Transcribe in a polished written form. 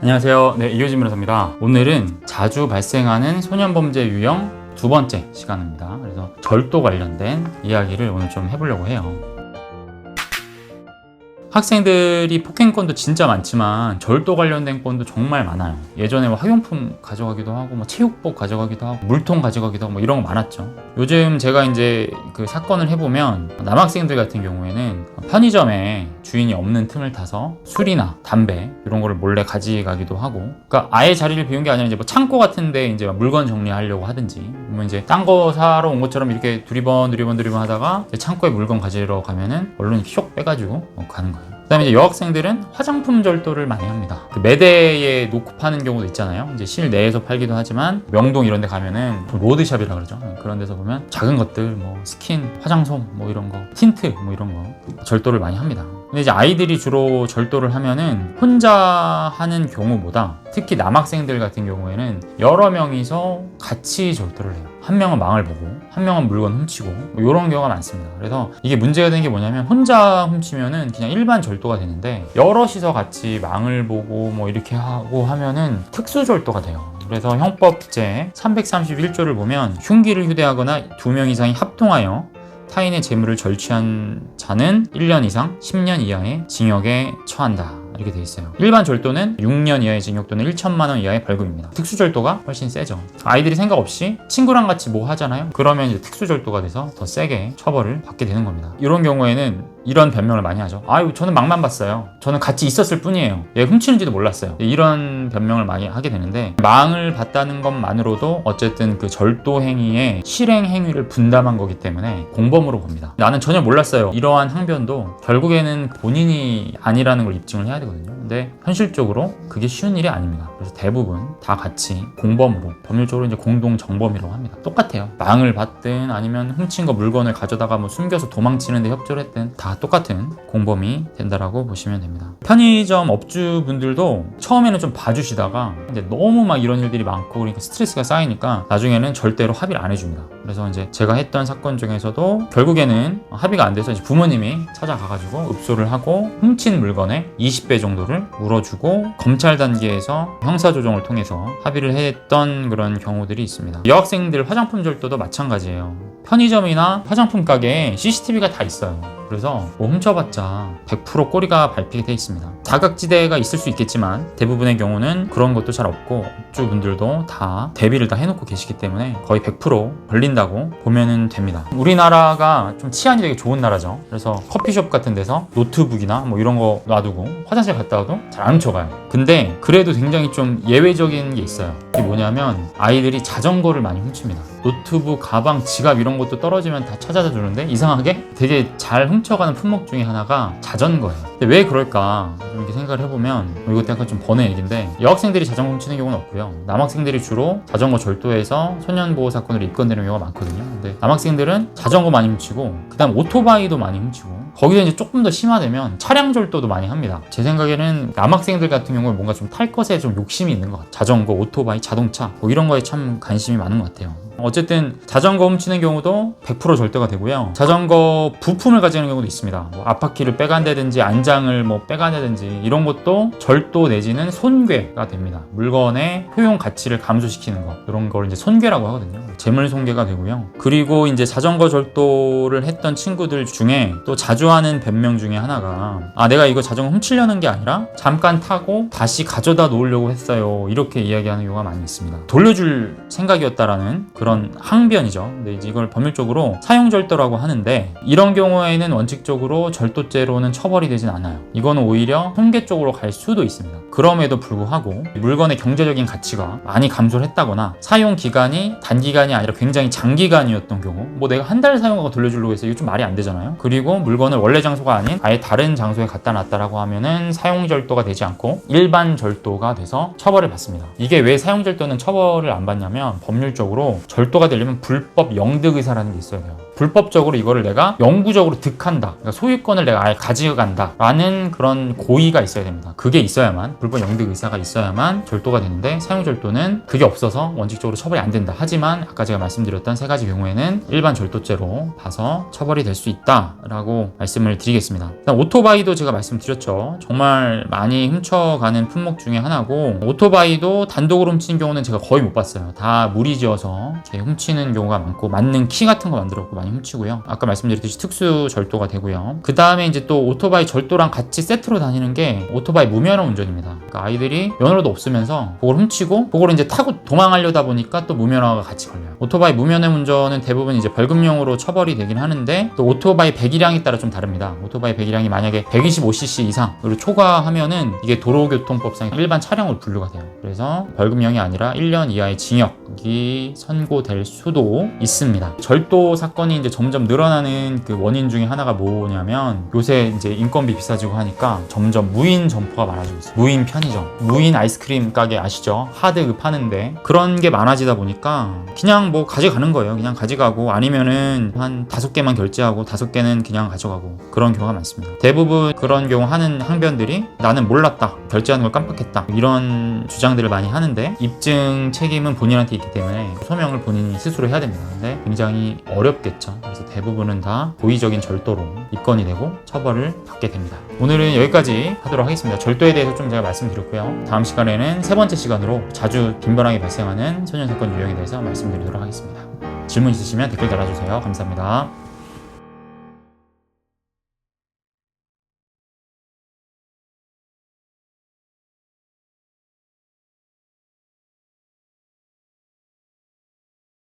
안녕하세요. 네, 이효진 변호사입니다. 오늘은 자주 발생하는 소년범죄 유형 두 번째 시간입니다. 그래서 절도 관련된 이야기를 오늘 좀 해보려고 해요. 학생들이 폭행건도 진짜 많지만 절도 관련된 건도 정말 많아요. 예전에 뭐 학용품 가져가기도 하고 뭐 체육복 가져가기도 하고 물통 가져가기도 하고 뭐 이런 거 많았죠. 요즘 제가 이제 그 사건을 해보면 남학생들 같은 경우에는 편의점에 주인이 없는 틈을 타서 술이나 담배 이런 거를 몰래 가져가기도 하고, 그러니까 아예 자리를 비운 게 아니라 이제 뭐 창고 같은데 이제 물건 정리하려고 하든지, 뭐 이제 딴 거 사러 온 것처럼 이렇게 두리번 하다가 창고에 물건 가지러 가면은 얼른 쇽 빼가지고 가는 거예요. 그다음에 이제 여학생들은 화장품 절도를 많이 합니다. 그 매대에 놓고 파는 경우도 있잖아요. 이제 실내에서 팔기도 하지만 명동 이런 데 가면은 로드샵이라 그러죠. 그런 데서 보면 작은 것들 뭐 스킨, 화장솜 뭐 이런 거, 틴트 뭐 이런 거 절도를 많이 합니다. 근데 이제 아이들이 주로 절도를 하면은 혼자 하는 경우보다, 특히 남학생들 같은 경우에는 여러 명이서 같이 절도를 해요. 한 명은 망을 보고 한 명은 물건 훔치고 뭐 이런 경우가 많습니다. 그래서 이게 문제가 되는 게 뭐냐면, 혼자 훔치면은 그냥 일반 절도가 되는데 여럿이서 같이 망을 보고 뭐 이렇게 하고 하면은 특수 절도가 돼요. 그래서 형법 제 331조를 보면 흉기를 휴대하거나 2명 이상이 합동하여 타인의 재물을 절취한 자는 1년 이상 10년 이하의 징역에 처한다, 이렇게 돼 있어요. 일반 절도는 6년 이하의 징역 또는 1천만 원 이하의 벌금입니다. 특수절도가 훨씬 세죠. 아이들이 생각 없이 친구랑 같이 뭐 하잖아요. 그러면 이제 특수절도가 돼서 더 세게 처벌을 받게 되는 겁니다. 이런 경우에는 이런 변명을 많이 하죠. 아유, 저는 망만 봤어요. 저는 같이 있었을 뿐이에요. 얘 훔치는지도 몰랐어요. 이런 변명을 많이 하게 되는데, 망을 봤다는 것만으로도 어쨌든 그 절도 행위의 실행 행위를 분담한 거기 때문에 공범으로 봅니다. 나는 전혀 몰랐어요, 이러한 항변도 결국에는 본인이 아니라는 걸 입증을 해야 되거든요. 근데 현실적으로 그게 쉬운 일이 아닙니다. 그래서 대부분 다 같이 공범으로, 법률적으로 이제 공동 정범이라고 합니다. 똑같아요. 망을 봤든 아니면 훔친 거 물건을 가져다가 뭐 숨겨서 도망치는데 협조를 했든 다 똑같은 공범이 된다라고 보시면 됩니다. 편의점 업주분들도 처음에는 좀 봐주시다가 이제 너무 막 이런 일들이 많고 그러니까 스트레스가 쌓이니까 나중에는 절대로 합의를 안 해줍니다. 그래서 이제 제가 했던 사건 중에서도 결국에는 합의가 안 돼서 이제 부모님이 찾아가가지고 읍소를 하고 훔친 물건의 20배 정도를 물어주고 검찰 단계에서 형사조정을 통해서 합의를 했던 그런 경우들이 있습니다. 여학생들 화장품 절도도 마찬가지예요. 편의점이나 화장품 가게에 CCTV가 다 있어요. 그래서 뭐 훔쳐봤자 100% 꼬리가 밟히게 돼 있습니다. 자각지대가 있을 수 있겠지만 대부분의 경우는 그런 것도 잘 없고, 업주분들도 다 대비를 다 해놓고 계시기 때문에 거의 100% 걸린다고 보면 됩니다. 우리나라가 좀 치안이 되게 좋은 나라죠. 그래서 커피숍 같은 데서 노트북이나 뭐 이런 거 놔두고 화장실 갔다 와도 잘 안 훔쳐가요. 근데 그래도 굉장히 좀 예외적인 게 있어요. 이게 뭐냐면 아이들이 자전거를 많이 훔칩니다. 노트북, 가방, 지갑 이런 것도 떨어지면 다 찾아다 주는데 이상하게 되게 잘 훔쳐가는 품목 중에 하나가 자전거예요. 근데 왜 그럴까 이렇게 생각을 해보면, 이것도 약간 좀 번외 얘기인데, 여학생들이 자전거 훔치는 경우는 없고요. 남학생들이 주로 자전거 절도해서 소년보호 사건으로 입건되는 경우가 많거든요. 근데 남학생들은 자전거 많이 훔치고, 그 다음 오토바이도 많이 훔치고, 거기서 이제 조금 더 심화되면 차량 절도도 많이 합니다. 제 생각에는 남학생들 같은 경우는 뭔가 좀 탈 것에 좀 욕심이 있는 것 같아요. 자전거, 오토바이, 자동차 뭐 이런 거에 참 관심이 많은 것 같아요. 어쨌든 자전거 훔치는 경우도 100% 절도가 되고요. 자전거 부품을 가져가는 경우도 있습니다. 뭐 앞바퀴를 빼간다든지 안장을 뭐 빼간다든지 이런 것도 절도 내지는 손괴가 됩니다. 물건의 효용 가치를 감소시키는 거, 이런 걸 이제 손괴라고 하거든요. 재물 손괴가 되고요. 그리고 이제 자전거 절도를 했던 친구들 중에 또 자주 하는 변명 중에 하나가, 내가 이거 자전거 훔치려는 게 아니라 잠깐 타고 다시 가져다 놓으려고 했어요, 이렇게 이야기하는 경우가 많이 있습니다. 돌려줄 생각이었다라는 그런 항변이죠. 근데 이걸 법률적으로 사용절도라고 하는데, 이런 경우에는 원칙적으로 절도죄로는 처벌이 되진 않아요. 이거는 오히려 손괴 쪽으로 갈 수도 있습니다. 그럼에도 불구하고 물건의 경제적인 가치가 많이 감소를 했다거나 사용 기간이 단기간이 아니라 굉장히 장기간이었던 경우, 뭐 내가 한 달 사용하고 돌려주려고 해서 이거 좀 말이 안 되잖아요. 그리고 물건을 원래 장소가 아닌 아예 다른 장소에 갖다 놨다라고 하면은 사용절도가 되지 않고 일반 절도가 돼서 처벌을 받습니다. 이게 왜 사용절도는 처벌을 안 받냐면, 법률적으로 절도가 되려면 불법 영득 의사라는 게 있어야 돼요. 불법적으로 이거를 내가 영구적으로 득한다. 그러니까 소유권을 내가 아예 가져간다. 라는 그런 고의가 있어야 됩니다. 그게 있어야만, 불법 영득 의사가 있어야만 절도가 되는데, 사용절도는 그게 없어서 원칙적으로 처벌이 안 된다. 하지만 아까 제가 말씀드렸던 세 가지 경우에는 일반 절도죄로 봐서 처벌이 될 수 있다라고 말씀을 드리겠습니다. 일단 오토바이도 제가 말씀드렸죠. 정말 많이 훔쳐가는 품목 중에 하나고, 오토바이도 단독으로 훔치는 경우는 제가 거의 못 봤어요. 다 무리지어서 이렇게 훔치는 경우가 많고, 맞는 키 같은 거 만들었고 많이 훔치고요. 아까 말씀드렸듯이 특수 절도가 되고요. 그 다음에 이제 또 오토바이 절도랑 같이 세트로 다니는 게 오토바이 무면허 운전입니다. 그러니까 아이들이 면허도 없으면서 그걸 훔치고 그걸 이제 타고 도망하려다 보니까 또 무면허가 같이 걸려요. 오토바이 무면허 운전은 대부분 이제 벌금형으로 처벌이 되긴 하는데, 또 오토바이 배기량에 따라 좀 다릅니다. 오토바이 배기량이 만약에 125cc 이상으로 초과하면은 이게 도로교통법상 일반 차량으로 분류가 돼요. 그래서 벌금형이 아니라 1년 이하의 징역이 선고될 수도 있습니다. 절도 사건이 이제 점점 늘어나는 그 원인 중에 하나가 뭐냐면, 요새 이제 인건비 비싸지고 하니까 점점 무인 점포가 많아지고 있어요. 무인 편의점, 무인 아이스크림 가게 아시죠? 하드 파는데 그런 게 많아지다 보니까 그냥 뭐 가져가는 거예요. 그냥 가져가고, 아니면은 한 5개만 결제하고 5개는 그냥 가져가고, 그런 경우가 많습니다. 대부분 그런 경우 하는 항변들이 나는 몰랐다, 결제하는 걸 깜빡했다, 이런 주장들을 많이 하는데, 입증 책임은 본인한테 있기 때문에 소명을 본인이 스스로 해야 됩니다. 근데 굉장히 어렵겠죠. 그래서 대부분은 다 고의적인 절도로 입건이 되고 처벌을 받게 됩니다. 오늘은 여기까지 하도록 하겠습니다. 절도에 대해서 좀 제가 말씀드렸고요. 다음 시간에는 세 번째 시간으로 자주 빈번하게 발생하는 소년사건 유형에 대해서 말씀드리도록 하겠습니다. 질문 있으시면 댓글 달아주세요. 감사합니다.